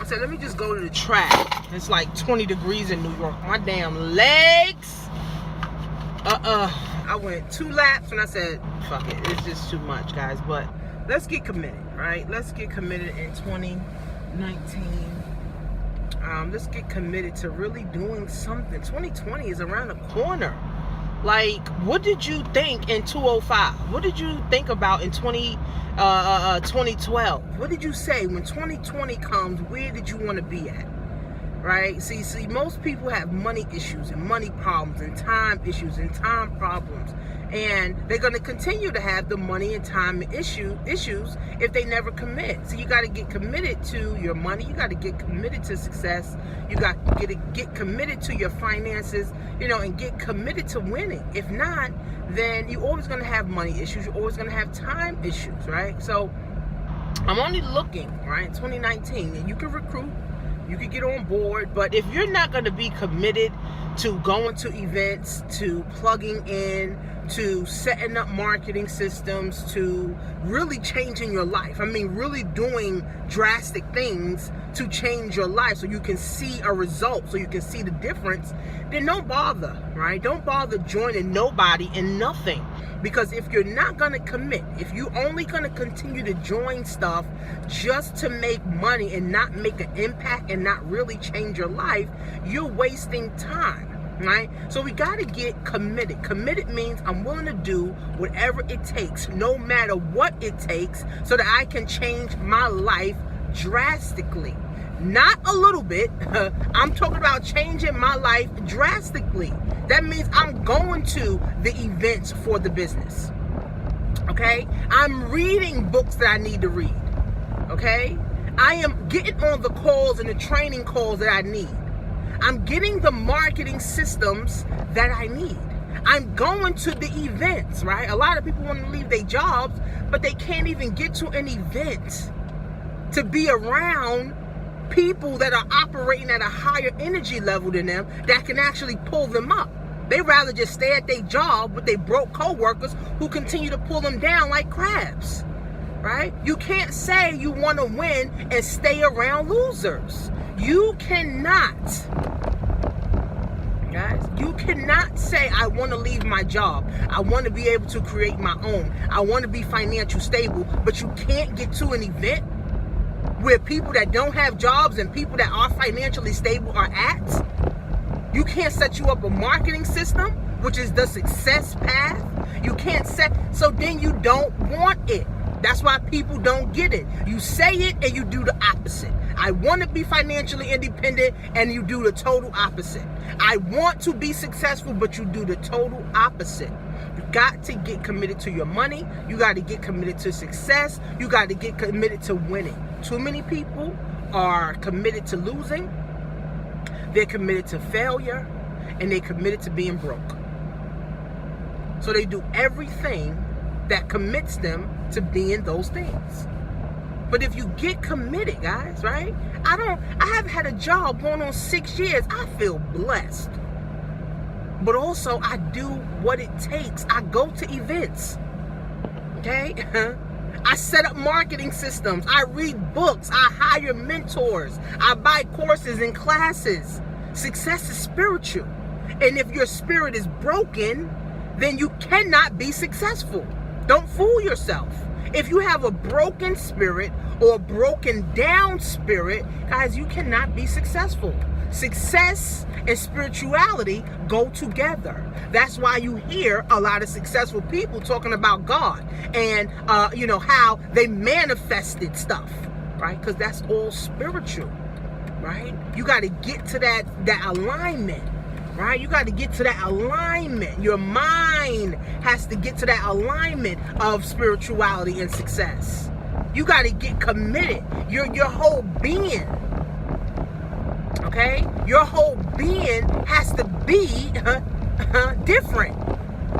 I said, let me just go to the track. It's like 20 degrees in New York. My damn legs. I went 2 laps and I said, fuck it. It's just too much, guys. But let's get committed, right? Let's get committed in 2019. Let's get committed to really doing something. 2020 is around the corner. Like, what did you think in 2005? What did you think about in 2012? What did you say when 2020 comes? Where did you want to be at? Right? See, most people have money issues and money problems and time issues and time problems. And they're going to continue to have the money and time issues if they never commit. So you got to get committed to your money. You got to get committed to success. You got to get committed to your finances, and get committed to winning. If not, then you're always going to have money issues. You're always going to have time issues, right? So I'm only looking, right, 2019, and you can recruit. You can get on board, but if you're not going to be committed to going to events, to plugging in, to setting up marketing systems, to really changing your life, really doing drastic things to change your life so you can see a result, so you can see the difference, then don't bother, right? Don't bother joining nobody and nothing. Because if you're not going to commit, if you're only going to continue to join stuff just to make money and not make an impact and not really change your life, you're wasting time, right? So we got to get committed. Committed means I'm willing to do whatever it takes, no matter what it takes, so that I can change my life drastically. Not a little bit. I'm talking about changing my life drastically. That means I'm going to the events for the business. Okay? I'm reading books that I need to read. Okay? I am getting on the calls and the training calls that I need. I'm getting the marketing systems that I need. I'm going to the events, right? A lot of people want to leave their jobs, but they can't even get to an event to be around people that are operating at a higher energy level than them that can actually pull them up. They rather just stay at their job with their broke co-workers who continue to pull them down like crabs, right? You can't say you want to win and stay around losers. You cannot, guys, you cannot say I want to leave my job. I want to be able to create my own. I want to be financially stable, but you can't get to an event where people that don't have jobs and people that are financially stable are at. You can't set you up a marketing system, which is the success path. You can't set, so then you don't want it. That's why people don't get it. You say it and you do the opposite. I want to be financially independent and you do the total opposite. I want to be successful, but you do the total opposite. You got to get committed to your money. You got to get committed to success. You got to get committed to winning. Too many people are committed to losing. They're committed to failure, and they're committed to being broke. So they do everything that commits them to being those things. But if you get committed, guys, right? I have had a job going on 6 years. I feel blessed. But also I do what it takes. I go to events. Okay? I set up marketing systems. I read books. I hire mentors. I buy courses and classes. Success is spiritual. And if your spirit is broken, then you cannot be successful. Don't fool yourself. If you have a broken spirit or a broken down spirit, guys, you cannot be successful. Success and spirituality go together. That's why you hear a lot of successful people talking about God and, how they manifested stuff, right? Because that's all spiritual, right? You got to get to that alignment, right? You got to get to that alignment. Your mind has to get to that alignment of spirituality and success. You got to get committed. Your whole being, okay? Your whole being has to be different.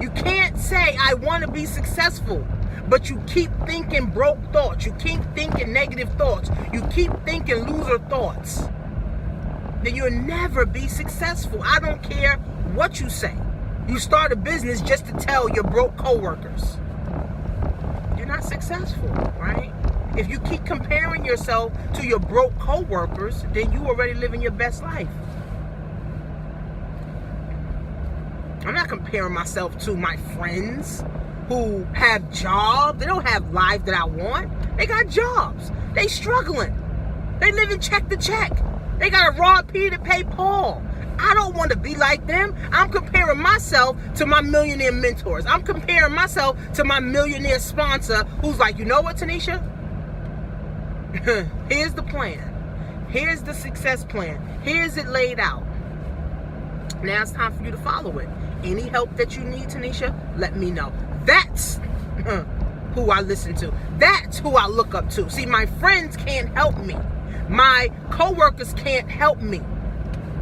You can't say, I want to be successful, but you keep thinking broke thoughts. You keep thinking negative thoughts. You keep thinking loser thoughts. Then you'll never be successful. I don't care what you say. You start a business just to tell your broke coworkers. You're not successful, right? If you keep comparing yourself to your broke co-workers, then you already living your best life. I'm not comparing myself to my friends who have jobs. They don't have life that I want. They got jobs. They struggling. They living check to check. They got to rob Peter to pay Paul. I don't want to be like them. I'm comparing myself to my millionaire mentors. I'm comparing myself to my millionaire sponsor who's like, you know what, Tanisha? Here's the plan. Here's the success plan. Here's it laid out. Now it's time for you to follow it. Any help that you need, Tanisha, let me know. That's who I listen to. That's who I look up to. See, my friends can't help me. My co-workers can't help me.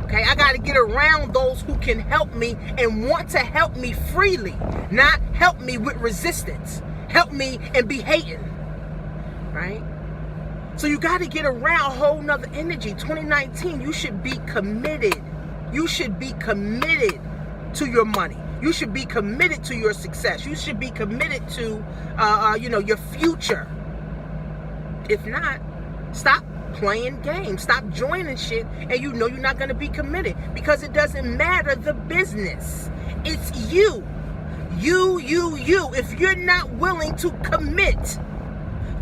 Okay, I got to get around those who can help me and want to help me freely, not help me with resistance. Help me and be hating, right? So you got to get around a whole nother energy. 2019, you should be committed. You should be committed to your money. You should be committed to your success. You should be committed to, your future. If not, stop playing games. Stop joining shit, and you know you're not going to be committed because it doesn't matter the business. It's you. You. If you're not willing to commit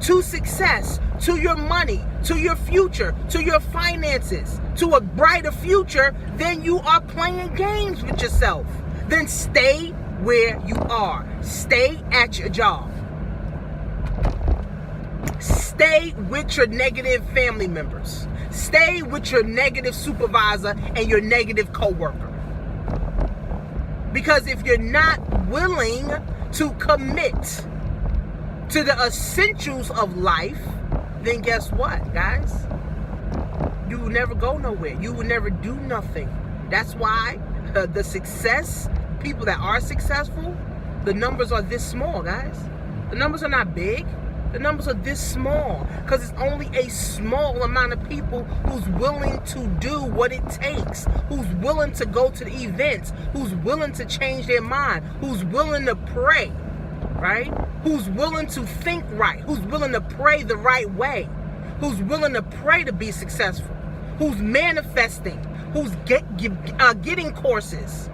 to success, to your money, to your future, to your finances, to a brighter future, then you are playing games with yourself. Then stay where you are. Stay at your job. Stay with your negative family members. Stay with your negative supervisor and your negative coworker. Because if you're not willing to commit to the essentials of life, then guess what, guys? You will never go nowhere. You will never do nothing. That's why the success, people that are successful, the numbers are this small, guys. The numbers are not big. The numbers are this small because it's only a small amount of people who's willing to do what it takes, who's willing to go to the events, who's willing to change their mind, who's willing to pray, right? Who's willing to think right, who's willing to pray the right way, who's willing to pray to be successful, who's manifesting, who's getting courses,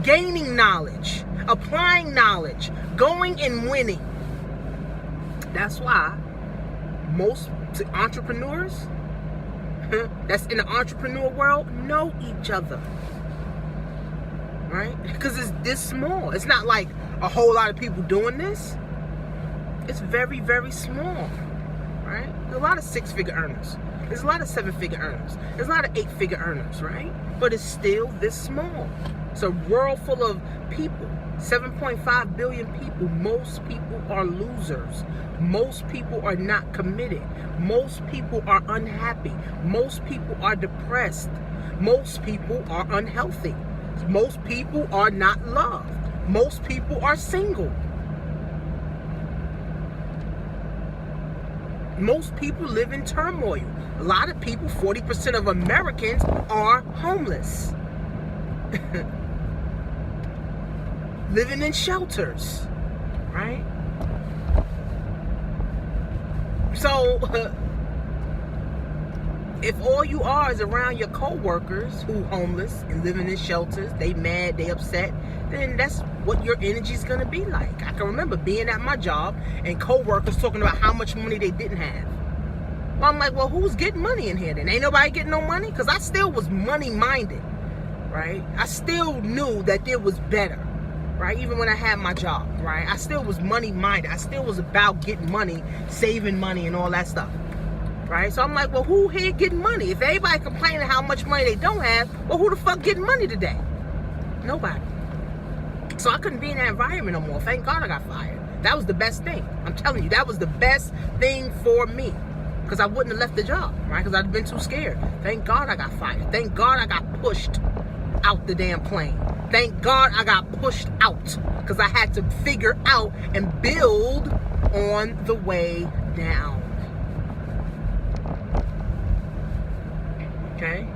gaining knowledge, applying knowledge, going and winning. That's why most entrepreneurs that's in the entrepreneur world know each other, right? Because it's this small. It's not like a whole lot of people doing this. It's very, very small, right? There's a lot of six-figure earners. There's a lot of seven-figure earners. There's a lot of eight-figure earners, right? But it's still this small. It's a world full of people. 7.5 billion people. Most people are losers. Most people are not committed. Most people are unhappy. Most people are depressed. Most people are unhealthy. Most people are not loved. Most people are single. Most people live in turmoil. A lot of people, 40% of Americans, are homeless. Living in shelters, right? So, if all you are is around your co-workers who homeless and living in shelters, they mad, they upset, then that's what your energy is going to be like. I can remember being at my job and co-workers talking about how much money they didn't have. Well, I'm like, well, who's getting money in here then? Ain't nobody getting no money? Because I still was money-minded, right? I still knew that there was better, right? Even when I had my job, right? I still was money-minded. I still was about getting money, saving money, and all that stuff, right? So I'm like, well, who here getting money? If everybody complaining how much money they don't have, well, who the fuck getting money today? Nobody. So I couldn't be in that environment no more. Thank God I got fired. That was the best thing. I'm telling you, that was the best thing for me. Because I wouldn't have left the job, right? Because I'd been too scared. Thank God I got fired. Thank God I got pushed out the damn plane. Thank God I got pushed out. Because I had to figure out and build on the way down. Okay?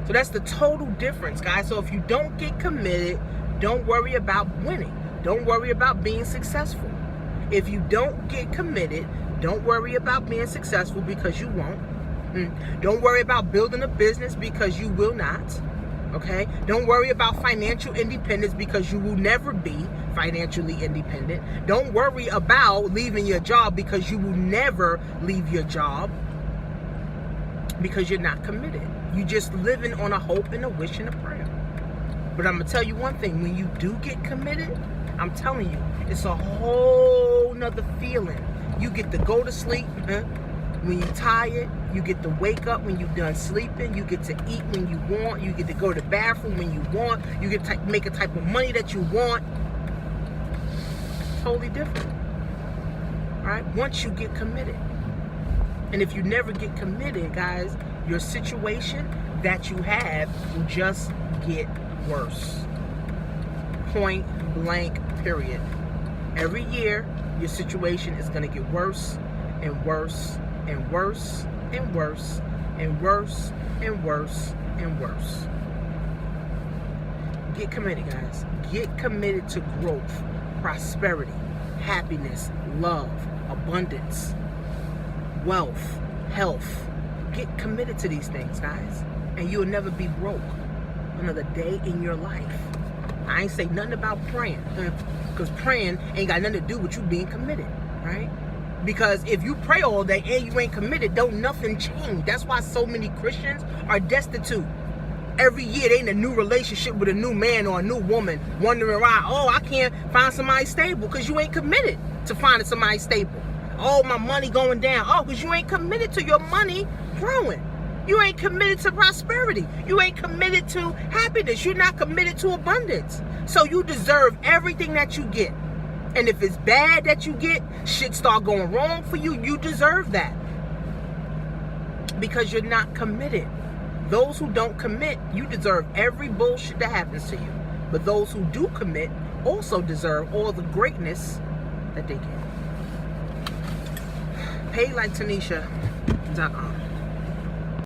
So that's the total difference, guys. So if you don't get committed, don't worry about winning. Don't worry about being successful. If you don't get committed, Don't worry about being successful because you won't. Don't worry about building a business because you will not. Okay? Don't worry about financial independence because you will never be financially independent. Don't worry about leaving your job because you will never leave your job, because you're not committed. You're just living on a hope and a wish and a prayer. But I'm going to tell you one thing. When you do get committed, I'm telling you, it's a whole nother feeling. You get to go to sleep when you're tired. You get to wake up when you're done sleeping. You get to eat when you want. You get to go to the bathroom when you want. You get to make a type of money that you want. Totally different. All right? Once you get committed. And if you never get committed, guys, your situation that you have will just get worse. Point blank, period. Every year, your situation is going to get worse and worse and worse and worse and worse and worse and worse. Get committed, guys. Get committed to growth, prosperity, happiness, love, abundance, wealth, health. Get committed to these things, guys, and you'll never be broke another day in your life. I ain't say nothing about praying, because praying ain't got nothing to do with you being committed, right? Because if you pray all day and you ain't committed, don't nothing change. That's why so many Christians are destitute. Every year they in a new relationship with a new man or a new woman, wondering why, oh, I can't find somebody stable, because you ain't committed to finding somebody stable. Oh, my money going down. Oh, because you ain't committed to your money growing. You ain't committed to prosperity. You ain't committed to happiness. You're not committed to abundance. So you deserve everything that you get. And if it's bad that you get, shit start going wrong for you, you deserve that. Because you're not committed. Those who don't commit, you deserve every bullshit that happens to you. But those who do commit also deserve all the greatness that they get. PayLikeTanisha.com